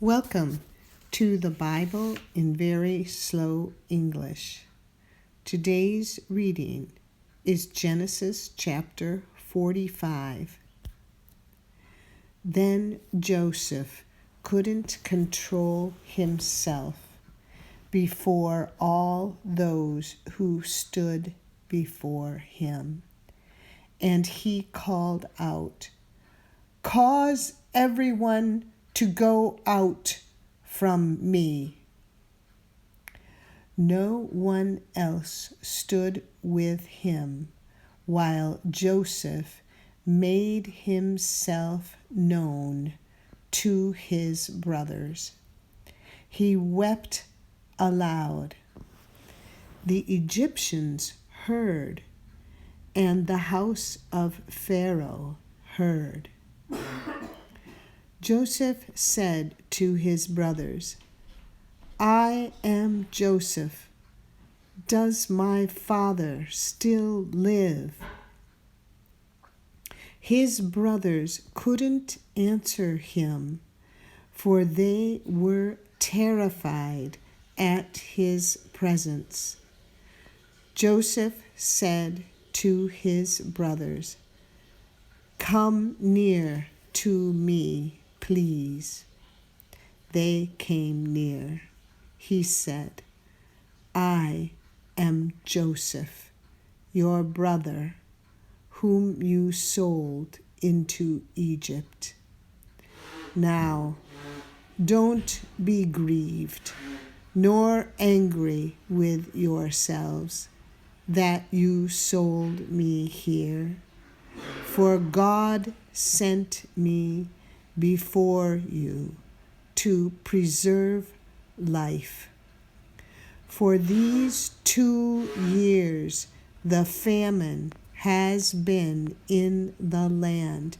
Welcome to the Bible in Very Slow English. Today's reading is Genesis chapter 45. Then Joseph couldn't control himself before all those who stood before him. And he called out, "Cause everyone to go out from me." No one else stood with him while Joseph made himself known to his brothers. He wept aloud. The Egyptians heard, and the house of Pharaoh heard. Joseph said to his brothers, "I am Joseph. Does my father still live?" His brothers couldn't answer him, for they were terrified at his presence. Joseph said to his brothers, "Come near to me, please." They came near. He said, "I am Joseph, your brother, whom you sold into Egypt. Now, don't be grieved, nor angry with yourselves that you sold me here, for God sent me before you to preserve life. For these 2 years the famine has been in the land,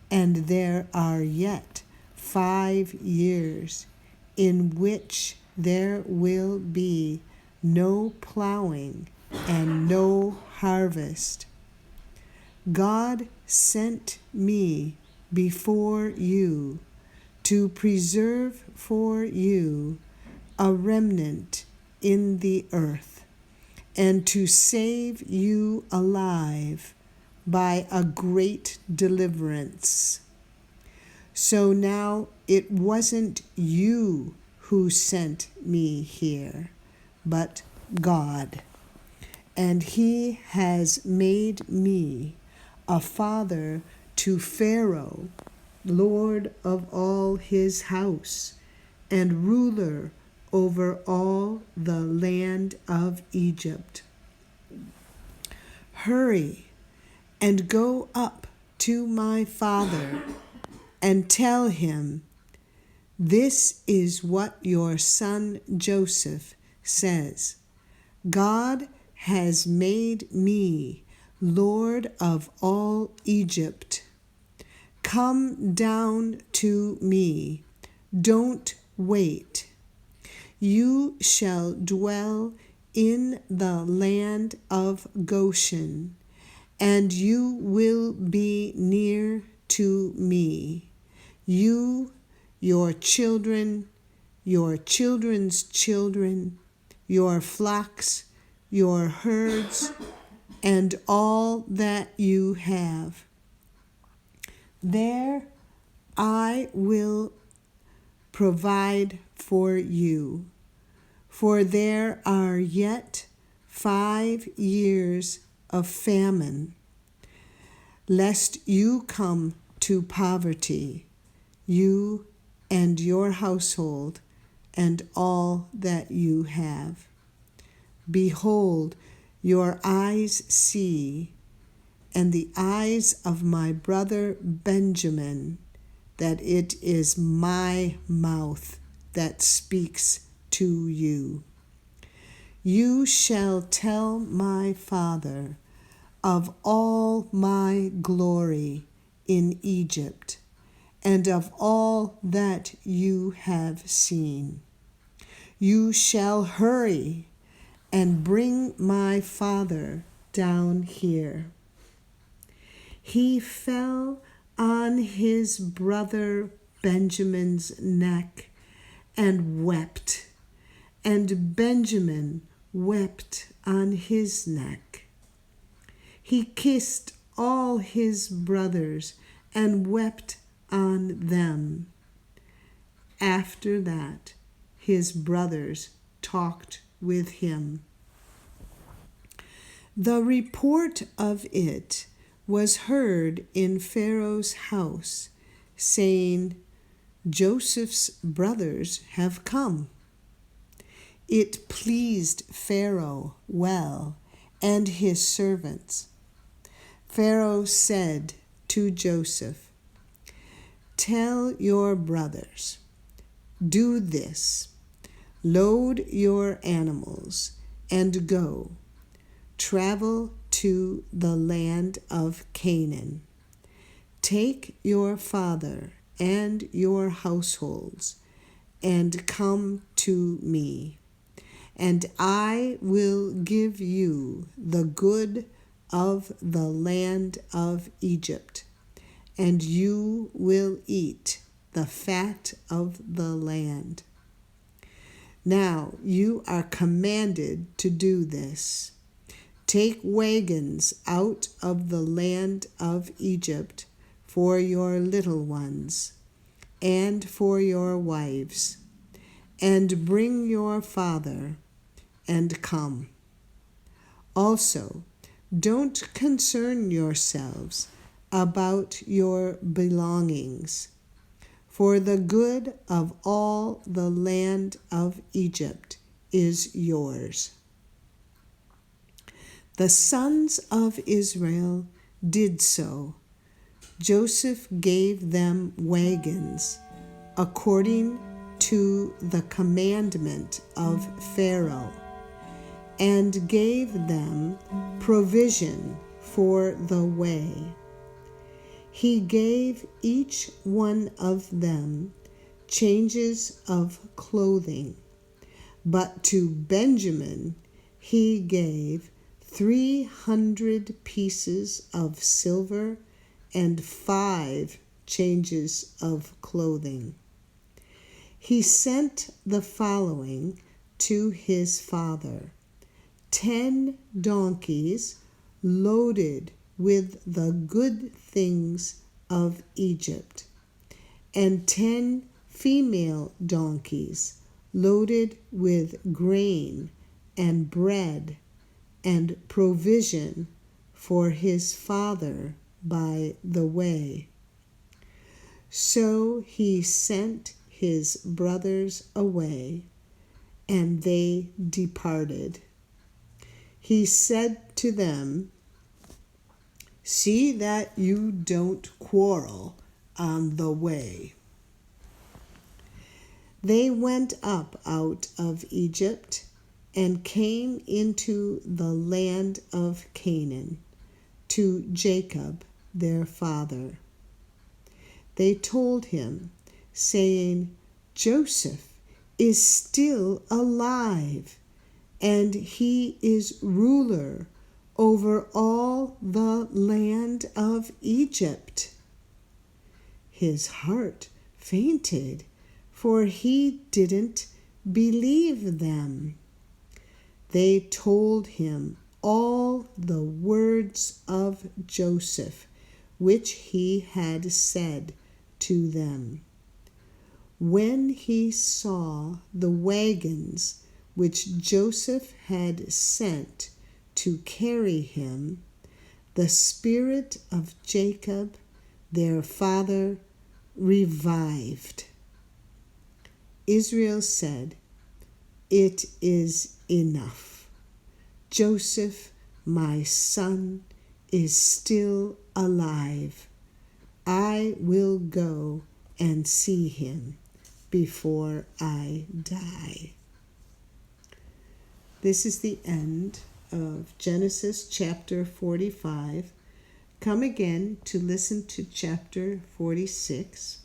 and there are yet 5 years in which there will be no plowing and no harvest. God sent me before you to preserve for you a remnant in the earth, and to save you alive by a great deliverance. So now it wasn't you who sent me here, but God. And he has made me a father to Pharaoh, lord of all his house, and ruler over all the land of Egypt. Hurry and go up to my father and tell him, 'This is what your son Joseph says. God has made me Lord of all Egypt. Come down to me. Don't wait. You shall dwell in the land of Goshen, and you will be near to me. You, your children, your children's children, your flocks, your herds, and all that you have. There I will provide for you, for there are yet 5 years of famine, lest you come to poverty, you and your household, and all that you have. Behold, your eyes see, and the eyes of my brother Benjamin, that it is my mouth that speaks to you. You shall tell my father of all my glory in Egypt, and of all that you have seen. You shall hurry and bring my father down here." He fell on his brother Benjamin's neck and wept, and Benjamin wept on his neck. He kissed all his brothers and wept on them. After that, his brothers talked with him. The report of it was heard in Pharaoh's house, saying, Joseph's brothers have come. It pleased Pharaoh well and his servants. Pharaoh said to Joseph, Tell your brothers, do this, load your animals and go, travel to the land of Canaan. Take your father and your households and come to me, and I will give you the good of the land of Egypt, and you will eat the fat of the land. Now you are commanded to do this. Take wagons out of the land of Egypt for your little ones and for your wives, and bring your father and come. Also, don't concern yourselves about your belongings, for the good of all the land of Egypt is yours. The sons of Israel did so. Joseph gave them wagons according to the commandment of Pharaoh, and gave them provision for the way. He gave each one of them changes of clothing, but to Benjamin he gave 300 pieces of silver and 5 changes of clothing. He sent the following to his father: 10 donkeys loaded with the good things of Egypt, and 10 female donkeys loaded with grain and bread and provision for his father by the way. So he sent his brothers away, and they departed. He said to them, See that you don't quarrel on the way. They went up out of Egypt and came into the land of Canaan, to Jacob their father. They told him, saying, Joseph is still alive, and he is ruler over all the land of Egypt. His heart fainted, for he didn't believe them. They told him all the words of Joseph, which he had said to them. When he saw the wagons which Joseph had sent to carry him, the spirit of Jacob, their father, revived. Israel said, It is enough. Joseph, my son, is still alive. I will go and see him before I die. This is the end of Genesis chapter 45. Come again to listen to chapter 46.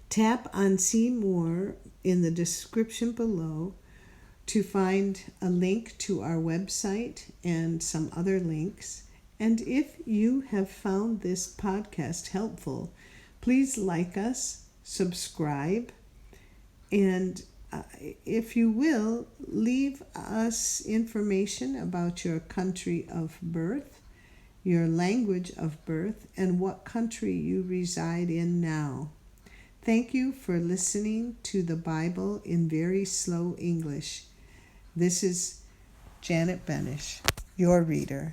Tap on See More in the description below to find a link to our website and some other links. And if you have found this podcast helpful, please like us, subscribe, And if you will, leave us information about your country of birth, your language of birth, and what country you reside in now. Thank you for listening to the Bible in Very Slow English. This is Janet Benish, your reader.